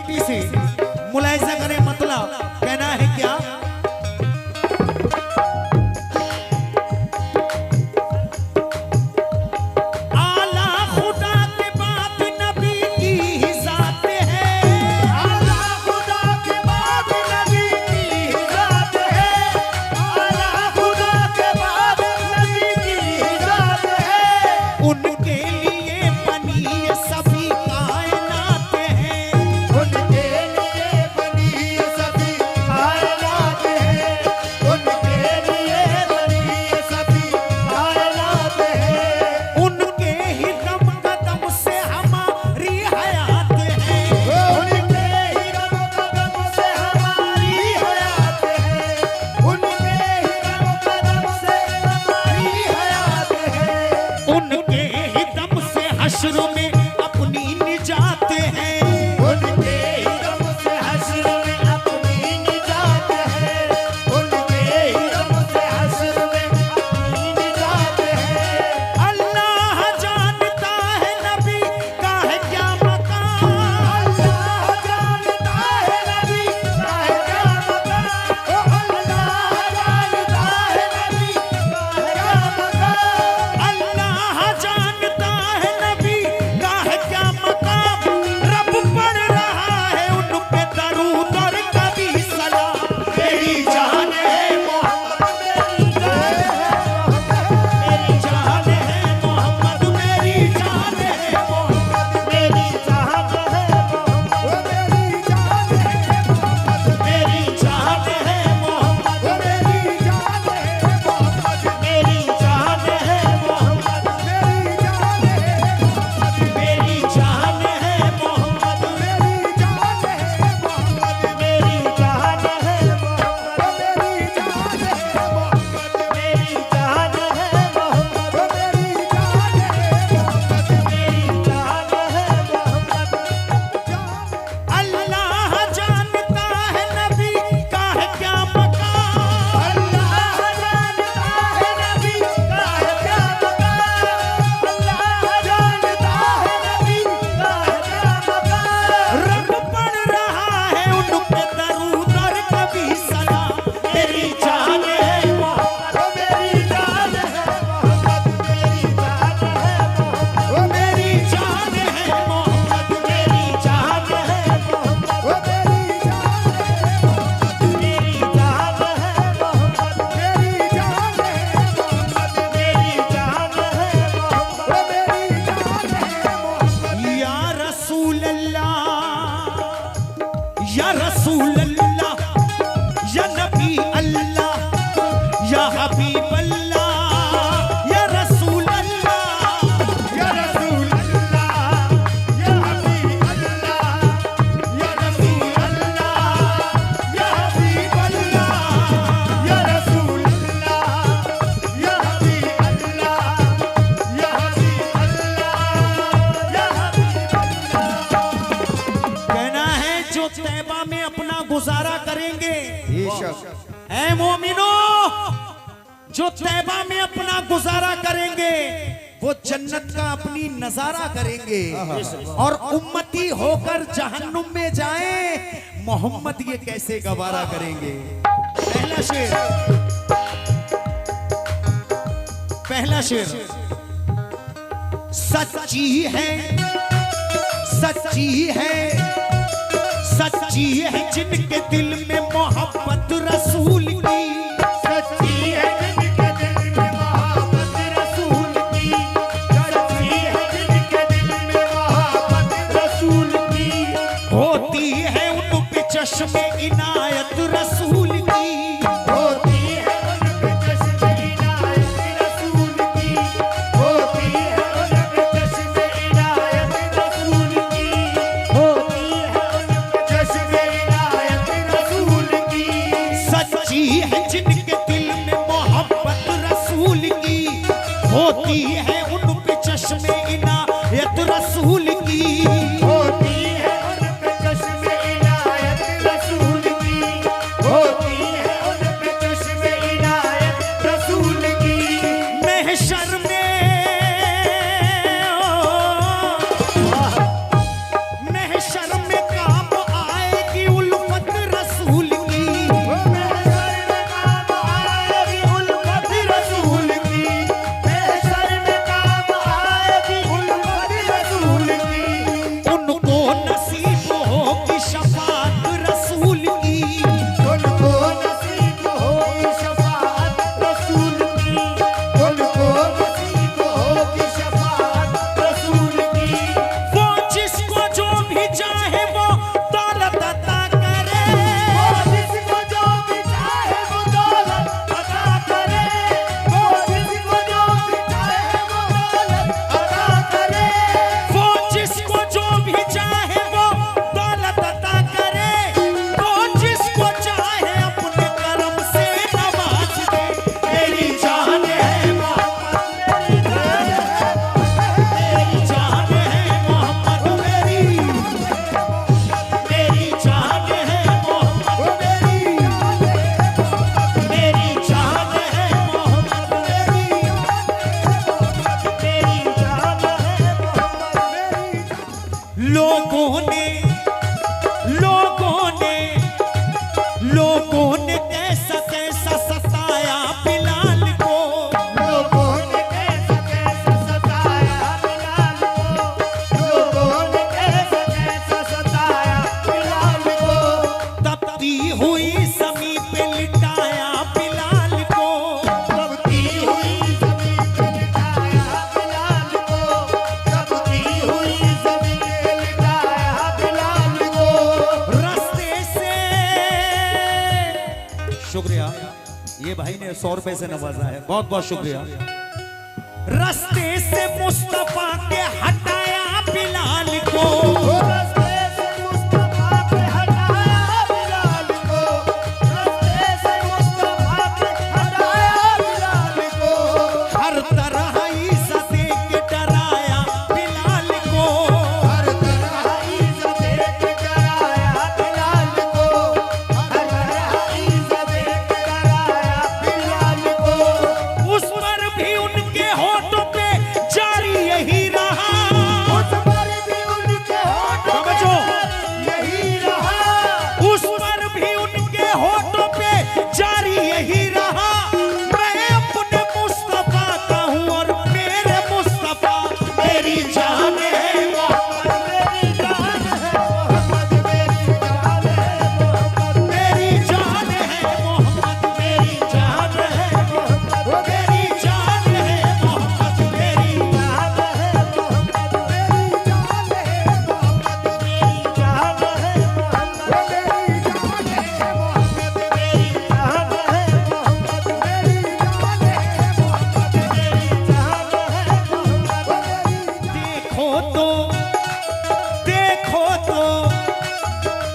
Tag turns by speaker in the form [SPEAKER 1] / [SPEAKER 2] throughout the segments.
[SPEAKER 1] बेटी से मुलाहिजा करें, मतलब कहना है क्या?
[SPEAKER 2] ऐ मोमिनो, जो तैबा में अपना गुजारा करेंगे वो जन्नत का अपनी नजारा करेंगे, और उम्मती होकर जहन्नुम में जाएं मोहम्मद ये कैसे गवारा करेंगे। पहला शेर सच्ची है, सच्ची है, सच्ची है जिनके दिल में मोहब्बत रसूल की,
[SPEAKER 1] सच्ची है जिनके दिल में मोहब्बत रसूल की, सच्ची है जिनके दिल में मोहब्बत रसूल की,
[SPEAKER 2] होती है उन पे चश्मे इनायत रसूल की,
[SPEAKER 1] होती है उन पे चश्मे इनायत रसूल की, होती है उन पे चश्मे इनायत रसूल की, होती है उन पे चश्मे इनायत रसूल की,
[SPEAKER 2] सच्ची है जिनके दिल में मोहब्बत रसूल की, होती है उन पे चश्मे इनायत रसूल की,
[SPEAKER 1] होती है उन पे चश्मे इनायत रसूल की, होती
[SPEAKER 2] शुक्रिया, ये भाई ने 100 रुपए से नवाजा है, बहुत बहुत शुक्रिया। रास्ते से मुस्तफा के हटाया बिलाल को,
[SPEAKER 1] रास्ते से मुस्तफा पे हटाया बिलाल को, रास्ते से मुस्तफा पे हटाया बिलाल को,
[SPEAKER 2] हर तरह ईसा दे के डराया बिलाल को,
[SPEAKER 1] हर तरह इज्जत दे के डराया बिलाल को, हर तरह इज्जत दे के डराया बिलाल को।
[SPEAKER 2] उस पर भी उनके होठों पे जारी यही रहा,
[SPEAKER 1] उस पर भी उनके होठों पे
[SPEAKER 2] समझो।
[SPEAKER 1] यही रहा,
[SPEAKER 2] उस पर भी उनके होठों पे जारी यही रहा। मैं अपने मुस्तफा का हूँ और मेरे मुस्तफा मेरी जान है।
[SPEAKER 1] मेरी जान है मोहम्मद, मेरी जान है मोहम्मद,
[SPEAKER 2] मेरी जान है मोहम्मद, मेरी जान है मोहम्मद, मेरी जान है मोहम्मद, मेरी
[SPEAKER 1] जान है मोहम्मद, मेरी जान है मोहम्मद, मेरी जान है मोहम्मद, मेरी जान है मोहम्मद, मेरी जान है मोहम्मद, मेरी जान है मोहम्मद, मेरी जान है मोहम्मद।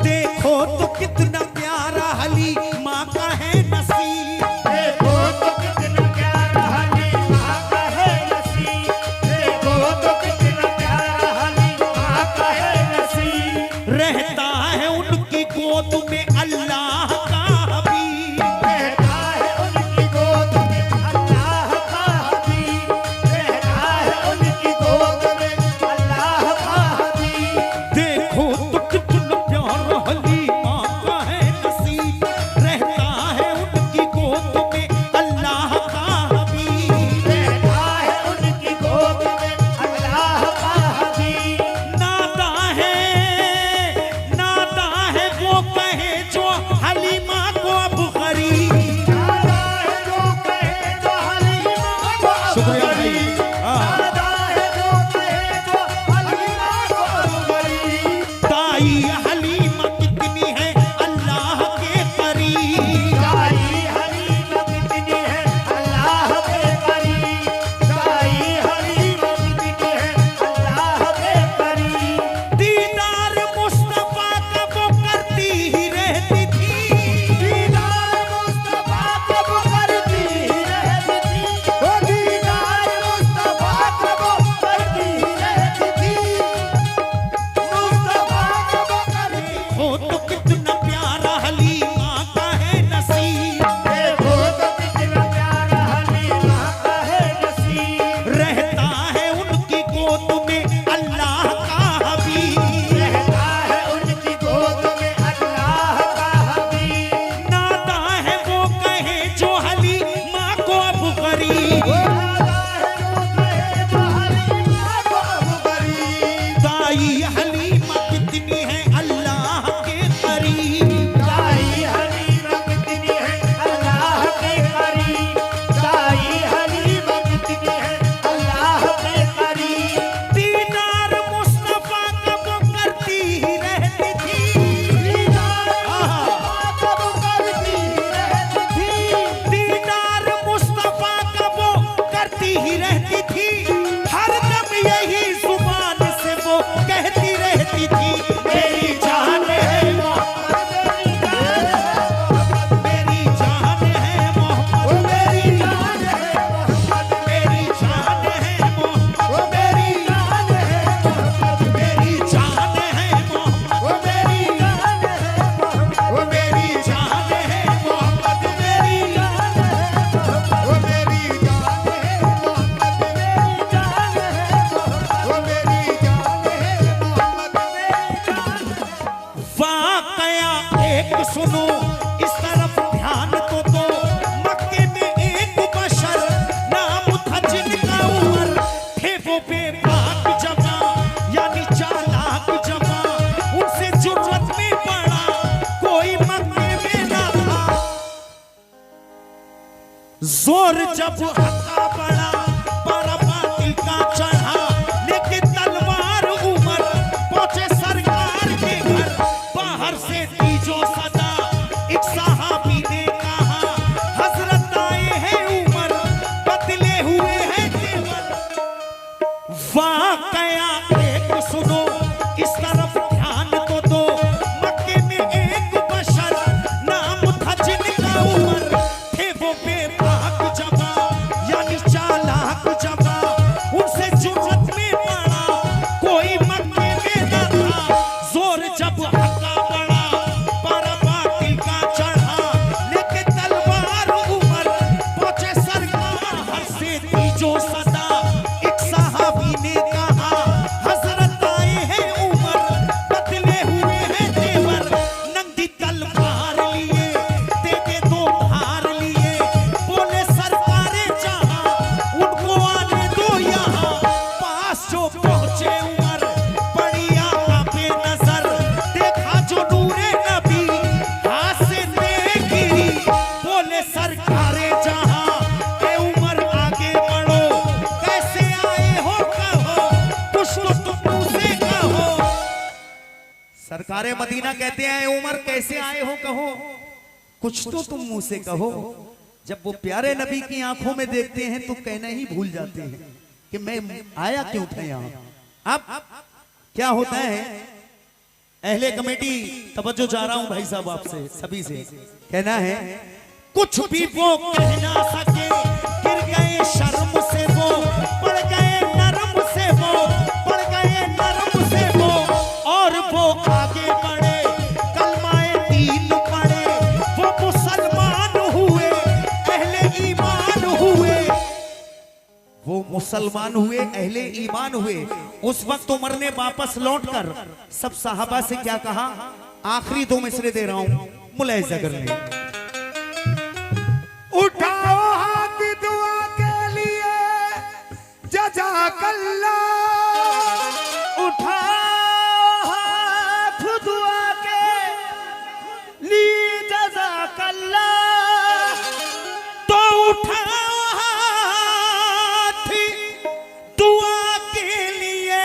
[SPEAKER 2] देखो तो कितना प्यारा हली माँ का है नसीब।
[SPEAKER 1] देखो तो कितना प्यारा हलीमा का है नसीब, देखो तो कितना प्यारा हलीमा का है नसीब,
[SPEAKER 2] रहता है उनकी गोद में अल्लाह का हबीब।
[SPEAKER 1] रहता है उनकी गोद में अल्लाह का हबीब, रहता है उनकी गोद में अल्लाह का हबीब।
[SPEAKER 2] देखो तो कितना प्यारा हली माँ का है नसीब। रहता है उनकी गोद में अल्लाह का हबीब।
[SPEAKER 1] रहता है उनकी गोद में अल्लाह का हबीब।
[SPEAKER 2] नाता है वो कहे जो हलीमा को अब गरीब।
[SPEAKER 1] नादा है जो कहे जो हलीमा को अब
[SPEAKER 2] शुक्रिया भाई।
[SPEAKER 1] गरीब, नादा है जो कहे जो हलीमा को अब गरीब।
[SPEAKER 2] ताई हलीमा कितनी है अल्लाह के करीब।
[SPEAKER 1] दाई हलीमा कितनी है अल्लाह के करीब, दाई हलीमा कितनी है अल्लाह के करीब।
[SPEAKER 2] दीदार मुस्तफा का वो करती ही रहती थी।
[SPEAKER 1] दीदार मुस्तफा कब करती ही रहती थी, ओ दीदार मुस्तफा कब करती ही रहती थी, मुस्तफा कब करती।
[SPEAKER 2] हो तो कितना प्यारा हलीमा का है नसीब।
[SPEAKER 1] देखो तो कितना प्यारा हलीमा का है नसीब,
[SPEAKER 2] रहता है उनकी गोद में अल्लाह का हबीब।
[SPEAKER 1] रहता है उनकी गोद में अल्लाह का हबीब।
[SPEAKER 2] नाता है वो कहे जो हलीमा को अब गरीब।
[SPEAKER 1] वो नादा है जो कहे जो हलीमा को अब गरीब,
[SPEAKER 2] ताई हलीमा कितनी है अल्लाह के करीब।
[SPEAKER 1] दाई हलीमा कितनी है अल्लाह के करीब, दाई हलीमा कितनी है अल्लाह के करीब।
[SPEAKER 2] दीदार मुस्तफा का वो करती ही रहती थी।
[SPEAKER 1] दीदार मुस्तफा कब करती रहती थी,
[SPEAKER 2] दीदार मुस्तफा का वो करती ही रहती थी। हर दम यही जुबान से वो कहती रहती थी, मेरी जान है मोहम्मद,
[SPEAKER 1] मेरी जान है मोहम्मद,
[SPEAKER 2] मेरी जान है मोहम्मद,
[SPEAKER 1] वो मेरी जान है मोहम्मद,
[SPEAKER 2] मेरी जान है मोहम्मद,
[SPEAKER 1] वो मेरी जान है मोहम्मद,
[SPEAKER 2] वो मेरी जान है मोहम्मद,
[SPEAKER 1] वो मेरी जान है मोहम्मद,
[SPEAKER 2] वो मेरी जान है मोहम्मद,
[SPEAKER 1] वो मेरी जान है मोहम्मद,
[SPEAKER 2] मेरी जान है मोहम्मद,
[SPEAKER 1] वो मेरी जान है मोहम्मद,
[SPEAKER 2] वाकया एक सुनो इस तरफ ध्यान तो दो। मक्के में एक बशर नाम था जिनका उमर थे वो बेबाक जवां, यानी चालाक जवां। उनसे जुर्रत में पड़ा कोई मक्के में ना था। जोर जब हका पड़ा पर बातिल का चढ़ा, लेकिन तलवार उमर पहुंचे सरकार के घर। बाहर से तीजो सदा एक सहाबी ने कहा, जब हक्का बड़ा पर बातिल का चढ़ा लेके तलवार उमर पहुंचे सरकार हर से तीजो सदा एक सहाबी ने कहा हजरत आए हैं उमर बदले हुए हैं तेवर नंगी तलवार लिए देके दो हार लिए बोले सरकारे जहां उनको आने दो यहाँ पास जो पहुंचे उमर बड़ी आका पे नजर देखा जो नूरे नबी हाथ से गिरी बोले सरकारे जहां ए उमर आगे बढ़ो कैसे आए हो कहो कुछ तो तुम मुझसे कहो सरकारे मदीना कहते हैं ए उमर कैसे आए हो कहो कुछ तो तुम मुंह से कहो जब वो प्यारे नबी की आंखों में देखते हैं तो कहना ही भूल जाते हैं कि मैं आया क्यों था यहाँ। अब क्या होता है अहले कमेटी तवज्जो जा रहा हूं भाई साहब आपसे सभी से कहना है कुछ भी वो कह ना सके गिर गए शर्म से वो पड़ गए नरम से वो पड़ गए नरम से वो और वो आगे बढ़े कलमाए दीन पढ़े वो मुसलमान हुए अहले ईमान हुए वो मुसलमान हुए अहले ईमान हुए। उस वक्त उमर ने वापस लौटकर सब साहबा से क्या कहा आखिरी दो मिसरे दे रहा हूं मुलाय ज़गर ने
[SPEAKER 1] उठाओ हाथ दुआ के लिए जज़ाकल्लाह उठाओ हाथ दुआ के लिए जज़ाकल्लाह
[SPEAKER 2] तो उठाओ हाथ दुआ के लिए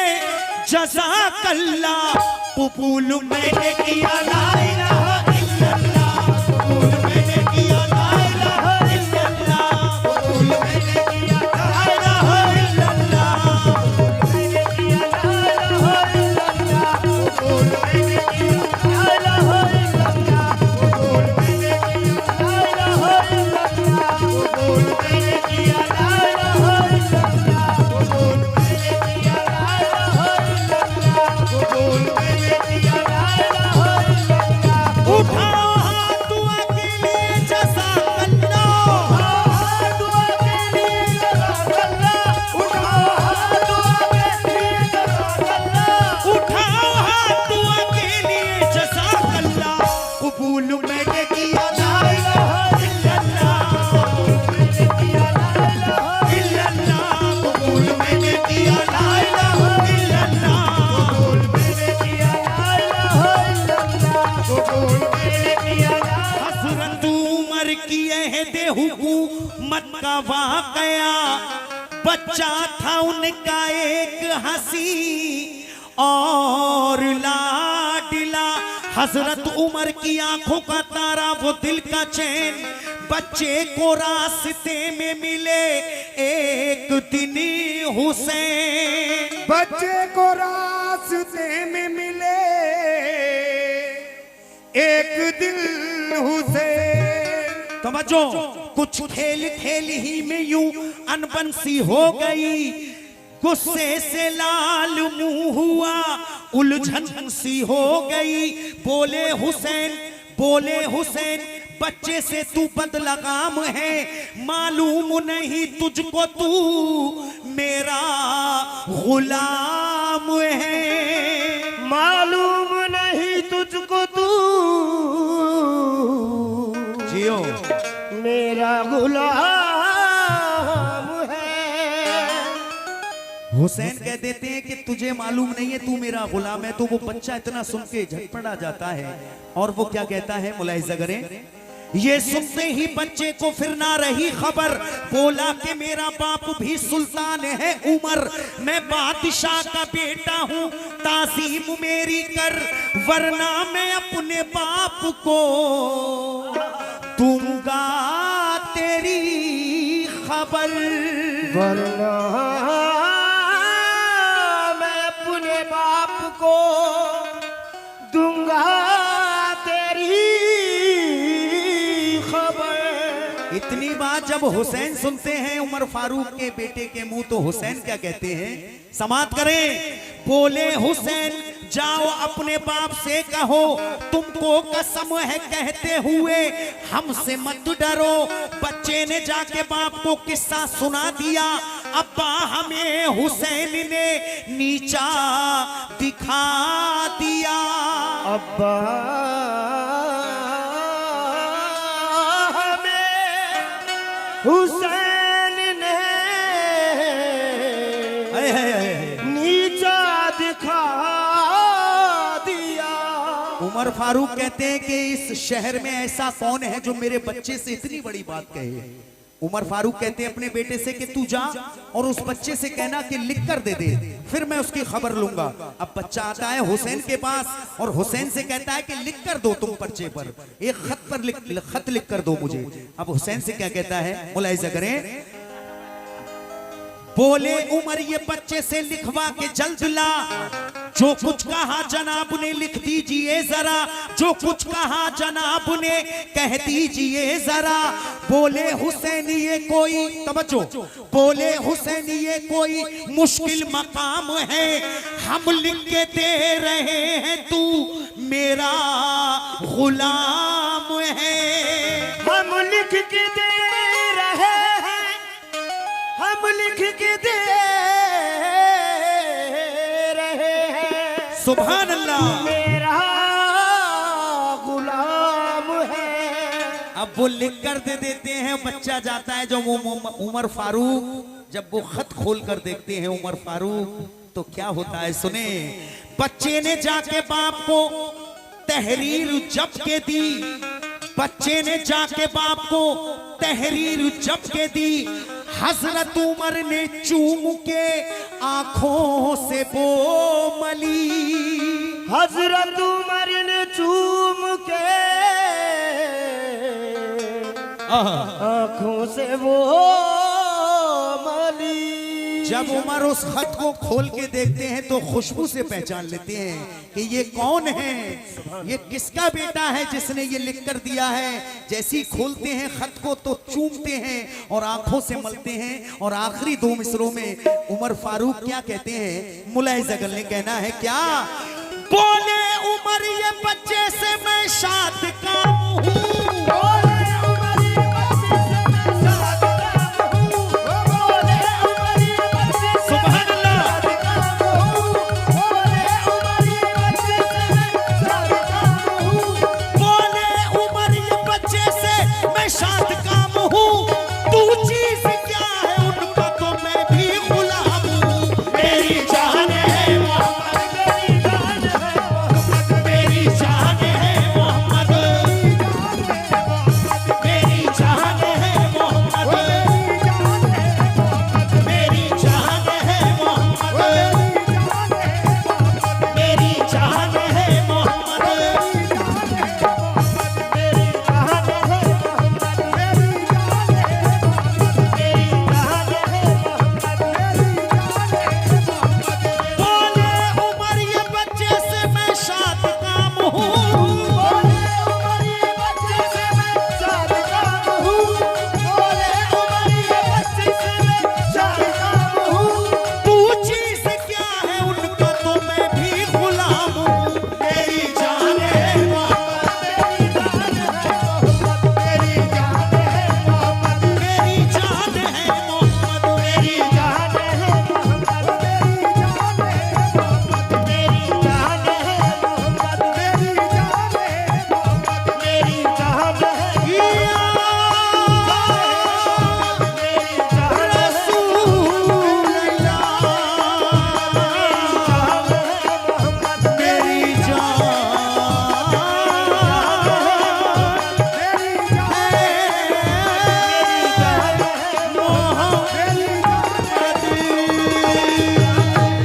[SPEAKER 2] जज़ाकल्लाह कबूल मैंने किया ला इलाहा इल्लल्लाह कबूल मैंने किया ला इलाहा इल्लल्लाह कबूल मैंने किया ला इलाहा इल्लल्लाह
[SPEAKER 1] मैंने किया ला इलाहा इल्लल्लाह कबूल मैंने किया ला इलाहा इल्लल्लाह कबूल मैंने किया ला इलाहा इल्लल्लाह कबूल मैंने किया ला इलाहा इल्लल्लाह कबूल मैंने किया ला इलाहा इल्लल्लाह कबूल मैंने किया ला इलाहा इल्लल्लाह
[SPEAKER 2] उठाओ हाथ दुआ के लिए जज़ाकल्लाह
[SPEAKER 1] हाथ दुआ के लिए जज़ाकल्लाह उठाओ हाथ दुआ के लिए जज़ाकल्लाह
[SPEAKER 2] उठाओ हाथ दुआ के लिए जज़ाकल्लाह कबूल मैंने किया ला इलाहा इल्लल्लाह
[SPEAKER 1] मैंने किया ला इलाहा
[SPEAKER 2] इल्लल्लाह कबूल मैंने किया ला इलाहा इल्लल्लाह
[SPEAKER 1] कबूल मैंने किया ला इलाहा इल्लल्लाह कबूल मैंने किया ला
[SPEAKER 2] हज़रत उमर की अहदे हुकूमत का वाक़या बच्चा था उनका एक हंसी और लाडला हजरत उमर की आंखों का तारा वो दिल का चैन बच्चे को रास्ते में मिले एक दिन हुसैन
[SPEAKER 1] बच्चे को रास्ते में मिले एक दिल हुसैन
[SPEAKER 2] तवज्जो कुछ खेल खेल ही में यूं अनबंसी हो गई गुस्से से लाल मुंह हुआ उलझन सी हो गई बोले हुसैन बच्चे से तू बदलगाम है मालूम नहीं तुझको तू मेरा गुलाम है
[SPEAKER 1] मालूम नहीं तुझको तू
[SPEAKER 2] जियो
[SPEAKER 1] मेरा गुलाम है
[SPEAKER 2] हुसैन कह देते हैं कि तुझे मालूम नहीं है तू मेरा गुलाम है तो वो बच्चा इतना सुन के झटपटा जाता है और वो क्या कहता है मुलाहिज़ा करें ये सुनते ही बच्चे को फिर ना रही खबर बोला कि मेरा बाप भी सुल्तान है उमर मैं बादशाह का बेटा हूँ ताज़ीम मेरी कर वरना मैं अपने बाप को दूंगा तेरी खबर
[SPEAKER 1] वरना मैं अपने बाप को दूंगा तेरी खबर।
[SPEAKER 2] इतनी बात जब हुसैन सुनते हैं उमर फारूक के बेटे के मुंह तो हुसैन क्या कहते हैं समात करें बोले हुसैन जाओ अपने बाप से कहो तुमको कसम है कहते हुए हमसे मत डरो। बच्चे ने जाके बाप को किस्सा सुना दिया। अब्बा हमें हुसैन ने नीचा दिखा दिया।
[SPEAKER 1] अब्बा हमें हुसैन ने नीचा दिखा दिया।
[SPEAKER 2] उमर फारूक कहते हैं कि इस शहर में ऐसा कौन है जो मेरे बच्चे से इतनी बड़ी बात कहे। उमर फारूक कहते हैं अपने बेटे से कि तू जा और उस बच्चे से कहना कि लिख कर दे दे, फिर मैं उसकी खबर लूंगा। अब बच्चा आता है हुसैन के पास और हुसैन से कहता है कि लिख कर दो तुम पर्चे पर, एक खत पर खत लिख कर दो मुझे। अब हुसैन से क्या कहता है, मुलाहिजा करें। बोले उमर ये बच्चे से लिखवा के जल्द ला, जो कुछ कहा जनाब ने लिख दीजिए जरा, जो कुछ कहा जनाब ने कह दीजिए जरा। बोले हुसैन ये कोई, तवज्जो, बोले हुसैन ये कोई मुश्किल मकाम है, हम लिख के दे रहे हैं तू मेरा गुलाम है।
[SPEAKER 1] हम लिख के दे रहे हैं, हम लिख के दे रहे हैं,
[SPEAKER 2] सुभान अल्लाह,
[SPEAKER 1] मेरा गुलाम है।
[SPEAKER 2] अब वो लिख कर दे देते हैं। बच्चा जाता है, जो उमर फारूक जब वो खत खोल कर देखते हैं उमर फारूक, तो क्या होता है सुने। बच्चे ने जाके बाप को तहरीर जब के दी, बच्चे ने जाके बाप को तहरीर जब के दी। हजरत उमर ने चूम के आंखों से वो मली,
[SPEAKER 1] हजरत उमर ने चूम के आंखों से वो मली।
[SPEAKER 2] जब उमर उस खत को खोल के देखते हैं तो खुशबू से पहचान लेते हैं कि ये कौन है, ये किसका बेटा है जिसने ये लिख कर दिया है। जैसे ही खोलते हैं खत को तो चूमते हैं और आंखों से मलते हैं। और आखिरी दो मिसरों में उमर फारूक क्या कहते हैं, मुलाहिजा करने कहना है क्या। बोले उमर ये बच्चे